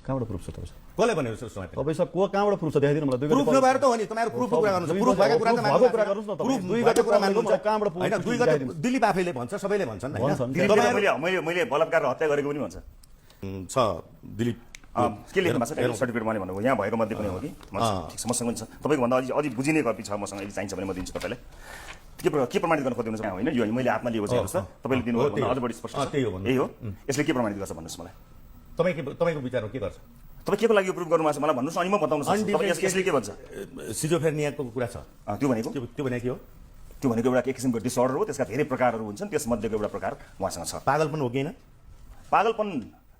कहाँबाट प्रुफ छ तपाईसँग? कसले भनेको छ समय तपाईसँग कहाँबाट प्रुफ छ देखाइदिनु मलाई। प्रुफ नभएर त हो नि तपाईँहरु प्रुफको कुरा गर्नुहुन्छ प्रुफ भएको कुरा त भएको कुरा गर्नुस् न तपाईँ। दुई गते कुरा मान्नुहुन्छ कहाँबाट प्रुफ? हैन दुई गते दिलीप आफैले भन्छ सबैले भन्छन् मैले बलात्कार र हत्या गरेको पनि भन्छ छ दिलीप के लेख्नु भएको छ सर्टिफिकेट माने भन्नुभयो यहाँ भएको मध्ये पनि हो कि ठिक छ मसँग पनि छ तपाईँको भन्दा अझै बुझिने कपी छ मसँग यदि चाहिन्छ भने म दिन्छु तपाईँलाई के प्रमाणित गर्न खोज्नुहुन्छ होइन यो मैले हातमा लिएको छ हेर्नुहोस् त तपाईँले दिनुभयो अझ बढी स्पष्ट त्यही हो यही हो यसले के प्रमाणित गर्छ भन्नुहोस् मलाई तपाईको विचारमा के गर्छ तपाईँ के को लागि प्रुफ गर्नुभएको छ मलाई भन्नुहोस् अनि म बताउनु सक्छु तपाईँ यसले के भन्छ सिजोफ्रेनियाको कुरा छ त्यो भनेको त्यो भनेको के हो त्यो भनेको एउटा एक किसिमको डिसअर्डर हो त्यसका धेरै प्रकारहरू हुन्छन् त्यसमध्येको एउटा प्रकार उहाँसँग छ पागलपन हो कि हैन पागलपन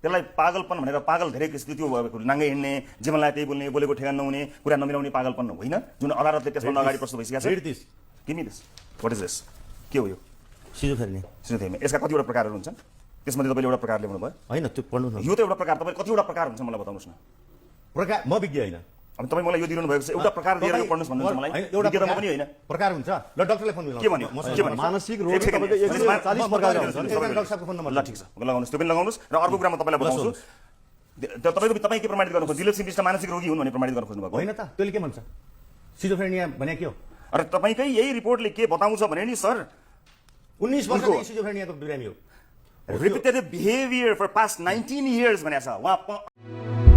त्यसलाई पागलपन भनेर पागल धेरै किसिमको त्यो नाङ्गे हिँड्ने जे मनलाई त्यही बोल्ने बोलेको ठेगान नहुने कुरा नमिलाउने पागलपन होइन जुन अदालतले त्यसभन्दा अगाडि प्रस्तुत भइसकेको छ give me this what is this के हो यो सिजोफ्रेनिया यसका कतिवटा प्रकारहरू हुन्छन् त्यसमध्ये तपाईँले एउटा प्रकार ल्याउनु भयो हैन त्यो पढ्नु न यो त एउटा प्रकार तपाईँ कतिवटा प्रकार हुन्छ मलाई बताउनुहोस् न प्रकार म विज्ञ हैन अब तपाईँ मलाई यो दिनु भएको छ एउटा प्रकार दिएर यो पढ्नुहोस् भन्नुहुन्छ मलाई एउटा पनि होइन प्रकार हुन्छ ल डाक्टरलाई फोन के भन्यो के भन्यो मानसिक रोग तपाईको 140 प्रकार हुन्छ डाक्टर साहबको फोन नम्बर ल ठिक छ लगाउनुहोस् त्यो पनि लगाउनुहोस् र अर्को कुरा म तपाईँलाई बताउँछु तपाईँ के प्रमाणित गर्न खोज्नु दिलीप सिंह बिष्ट मानसिक रोगी हुन् भने प्रमाणित गर्न खोज्नु भएको होइन त त्यसले के भन्छ सिजोफ्रेनिया भने के हो अरे तपाईँकै यही रिपोर्टले के बताउँछ भने नि सर 19 वर्षको सिजोफ्रेनियाको बिरामी हो repetitive behavior for past 19 years भनेको छ उहाँ